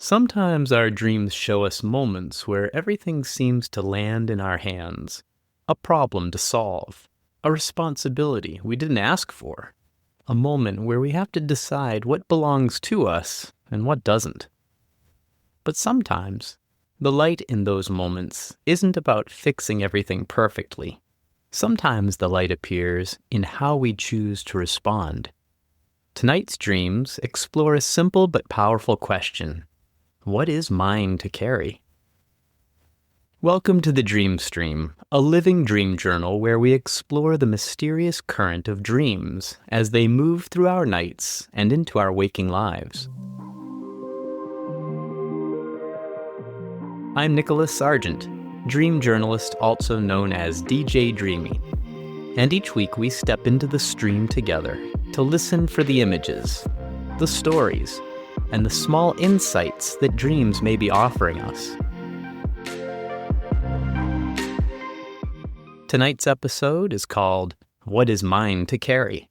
Sometimes our dreams show us moments where everything seems to land in our hands. A problem to solve, a responsibility we didn't ask for, a moment where we have to decide what belongs to us and what doesn't. But sometimes, the light in those moments isn't about fixing everything perfectly. Sometimes the light appears in how we choose to respond. Tonight's dreams explore a simple but powerful question. What is mine to carry? Welcome to the Dream Stream, a living dream journal where we explore the mysterious current of dreams as they move through our nights and into our waking lives. I'm Nicholas Sargent, dream journalist also known as DJ Dreamy. And each week we step into the stream together to listen for the images, the stories, and the small insights that dreams may be offering us. Tonight's episode is called What is Mine to Carry?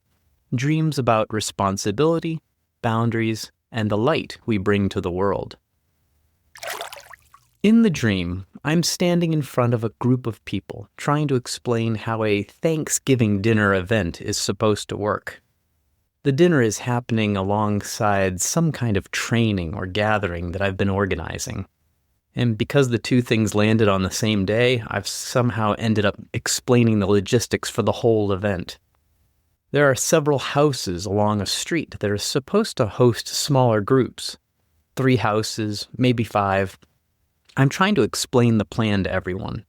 Dreams about responsibility, boundaries, and the light we bring to the world. In the dream, I'm standing in front of a group of people trying to explain how a Thanksgiving dinner event is supposed to work. The dinner is happening alongside some kind of training or gathering that I've been organizing. And because the two things landed on the same day, I've somehow ended up explaining the logistics for the whole event. There are several houses along a street that are supposed to host smaller groups. 3 houses, maybe 5. I'm trying to explain the plan to everyone.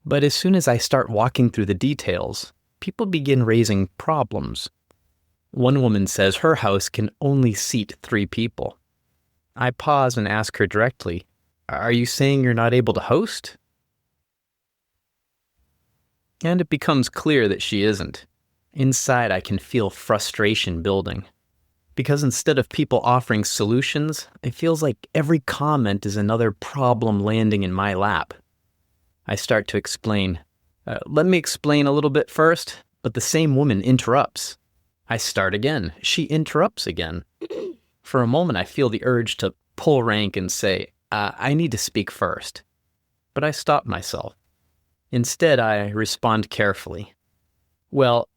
But as soon as I start walking through the details, people begin raising problems. One woman says her house can only seat 3 people. I pause and ask her directly, "Are you saying you're not able to host?" And it becomes clear that she isn't. Inside, I can feel frustration building. Because instead of people offering solutions, it feels like every comment is another problem landing in my lap. I start to explain. Let me explain a little bit first, but the same woman interrupts. I start again. She interrupts again. For a moment, I feel the urge to pull rank and say, I need to speak first. But I stop myself. Instead, I respond carefully. Well,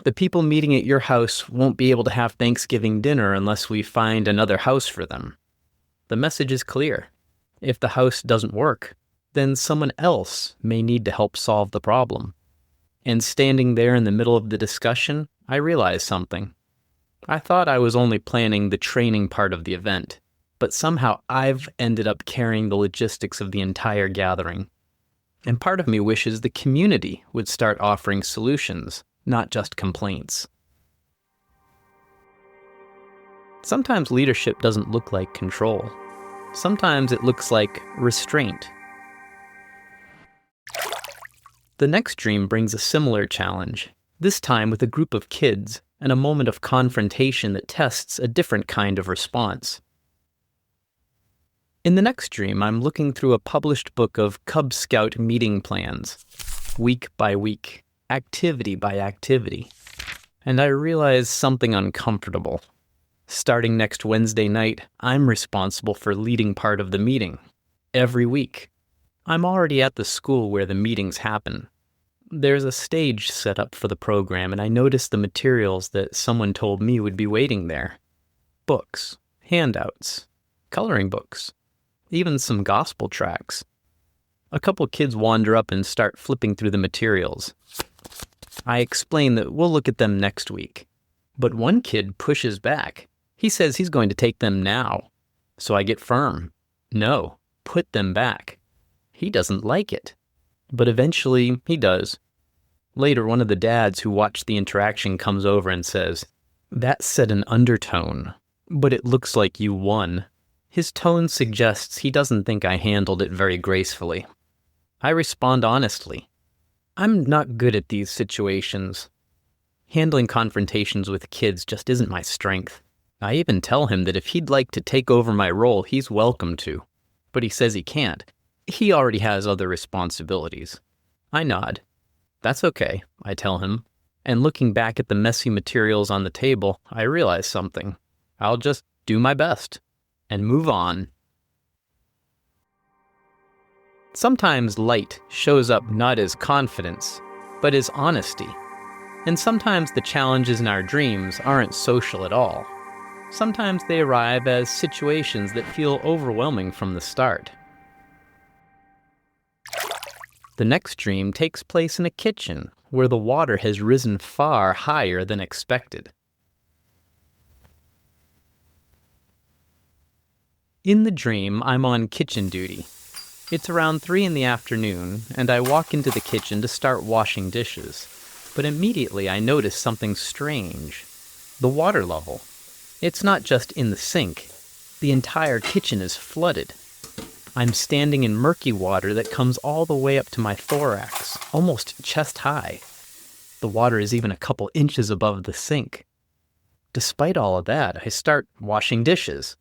the people meeting at your house won't be able to have Thanksgiving dinner unless we find another house for them. The message is clear. If the house doesn't work, then someone else may need to help solve the problem. And standing there in the middle of the discussion, I realized something. I thought I was only planning the training part of the event, but somehow I've ended up carrying the logistics of the entire gathering. And part of me wishes the community would start offering solutions, not just complaints. Sometimes leadership doesn't look like control. Sometimes it looks like restraint. The next dream brings a similar challenge, this time with a group of kids and a moment of confrontation that tests a different kind of response. In the next dream, I'm looking through a published book of Cub Scout meeting plans, week by week, activity by activity, and I realize something uncomfortable. Starting next Wednesday night, I'm responsible for leading part of the meeting, every week. I'm already at the school where the meetings happen. There's a stage set up for the program, and I notice the materials that someone told me would be waiting there. Books, handouts, coloring books, even some gospel tracts. A couple kids wander up and start flipping through the materials. I explain that we'll look at them next week. But one kid pushes back. He says he's going to take them now. So I get firm. No, put them back. He doesn't like it. But eventually, he does. Later, one of the dads who watched the interaction comes over and says, "That said an undertone, but it looks like you won." His tone suggests he doesn't think I handled it very gracefully. I respond honestly. I'm not good at these situations. Handling confrontations with kids just isn't my strength. I even tell him that if he'd like to take over my role, he's welcome to. But he says he can't. He already has other responsibilities. I nod. That's okay, I tell him. And looking back at the messy materials on the table, I realize something. I'll just do my best and move on Sometimes light shows up not as confidence, but as honesty. And sometimes the challenges in our dreams aren't social at all. Sometimes they arrive as situations that feel overwhelming from the start. The next dream takes place in a kitchen where the water has risen far higher than expected. In the dream, I'm on kitchen duty. It's around 3 in the afternoon, and I walk into the kitchen to start washing dishes. But immediately I notice something strange. The water level. It's not just in the sink. The entire kitchen is flooded. I'm standing in murky water that comes all the way up to my thorax, almost chest high. The water is even a couple inches above the sink. Despite all of that, I start washing dishes.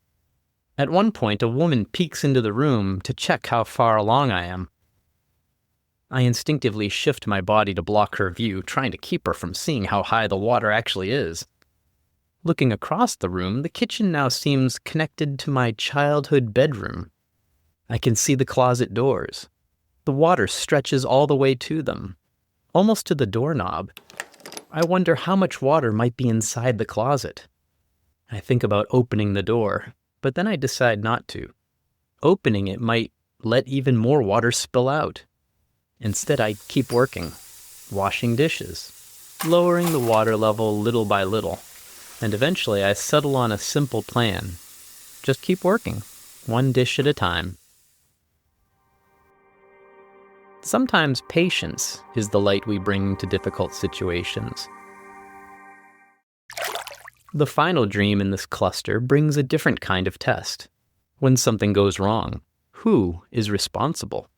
At one point, a woman peeks into the room to check how far along I am. I instinctively shift my body to block her view, trying to keep her from seeing how high the water actually is. Looking across the room, the kitchen now seems connected to my childhood bedroom. I can see the closet doors. The water stretches all the way to them, almost to the doorknob. I wonder how much water might be inside the closet. I think about opening the door, but then I decide not to. Opening it might let even more water spill out. Instead, I keep working, washing dishes, lowering the water level little by little, and eventually I settle on a simple plan. Just keep working, one dish at a time. Sometimes patience is the light we bring to difficult situations. The final dream in this cluster brings a different kind of test. When something goes wrong, who is responsible?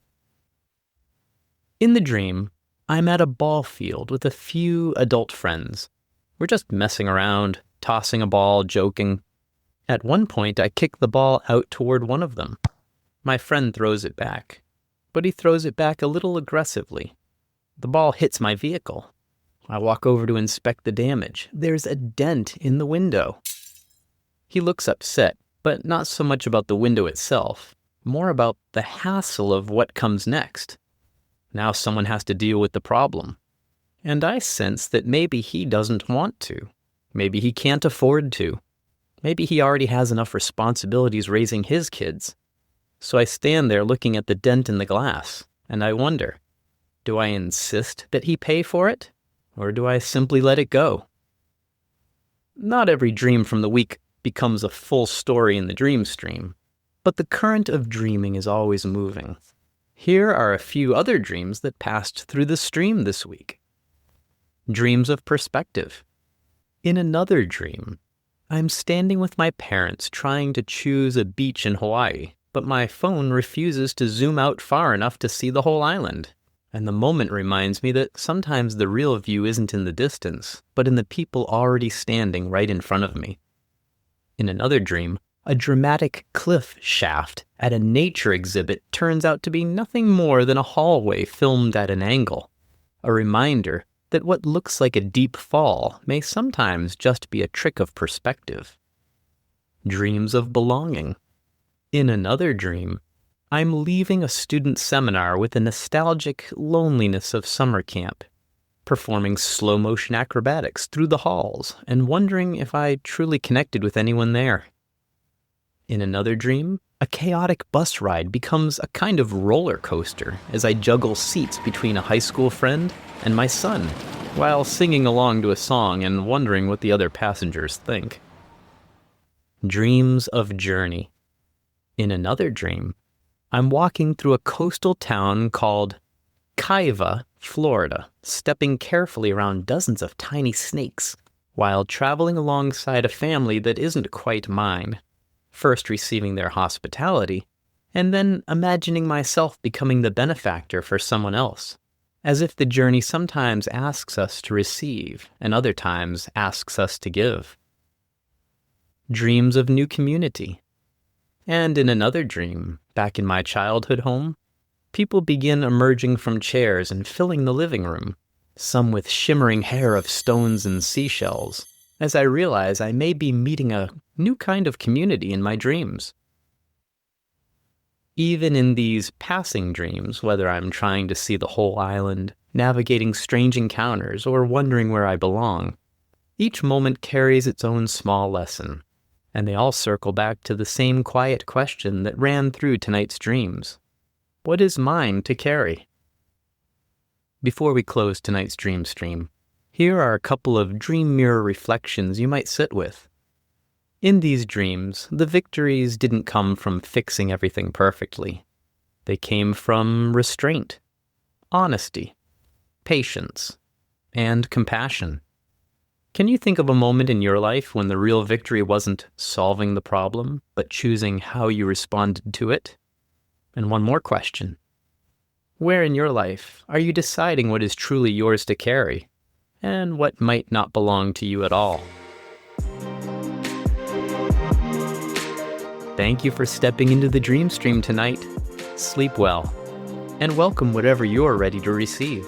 In the dream, I'm at a ball field with a few adult friends. We're just messing around, tossing a ball, joking. At one point, I kick the ball out toward one of them. My friend throws it back, but he throws it back a little aggressively. The ball hits my vehicle. I walk over to inspect the damage. There's a dent in the window. He looks upset, but not so much about the window itself, more about the hassle of what comes next. Now someone has to deal with the problem. And I sense that maybe he doesn't want to. Maybe he can't afford to. Maybe he already has enough responsibilities raising his kids. So I stand there looking at the dent in the glass, and I wonder, do I insist that he pay for it? Or do I simply let it go? Not every dream from the week becomes a full story in the dream stream, but the current of dreaming is always moving. Here are a few other dreams that passed through the stream this week. Dreams of perspective. In another dream, I'm standing with my parents trying to choose a beach in Hawaii, but my phone refuses to zoom out far enough to see the whole island. And the moment reminds me that sometimes the real view isn't in the distance, but in the people already standing right in front of me. In another dream, a dramatic cliff shaft at a nature exhibit turns out to be nothing more than a hallway filmed at an angle. A reminder that what looks like a deep fall may sometimes just be a trick of perspective. Dreams of belonging. In another dream, I'm leaving a student seminar with the nostalgic loneliness of summer camp, performing slow-motion acrobatics through the halls and wondering if I truly connected with anyone there. In another dream, a chaotic bus ride becomes a kind of roller coaster as I juggle seats between a high school friend and my son, while singing along to a song and wondering what the other passengers think. Dreams of journey. In another dream, I'm walking through a coastal town called Kaiva, Florida, stepping carefully around dozens of tiny snakes, while traveling alongside a family that isn't quite mine, first receiving their hospitality, and then imagining myself becoming the benefactor for someone else, as if the journey sometimes asks us to receive and other times asks us to give. Dreams of new community. And in another dream, back in my childhood home, people begin emerging from chairs and filling the living room, some with shimmering hair of stones and seashells, as I realize I may be meeting a new kind of community in my dreams. Even in these passing dreams, whether I'm trying to see the whole island, navigating strange encounters, or wondering where I belong, each moment carries its own small lesson, and they all circle back to the same quiet question that ran through tonight's dreams. What is mine to carry? Before we close tonight's dream stream, here are a couple of dream mirror reflections you might sit with. In these dreams, the victories didn't come from fixing everything perfectly. They came from restraint, honesty, patience, and compassion. Can you think of a moment in your life when the real victory wasn't solving the problem, but choosing how you responded to it? And one more question. Where in your life are you deciding what is truly yours to carry, and what might not belong to you at all? Thank you for stepping into the dream stream tonight. Sleep well, and welcome whatever you're ready to receive.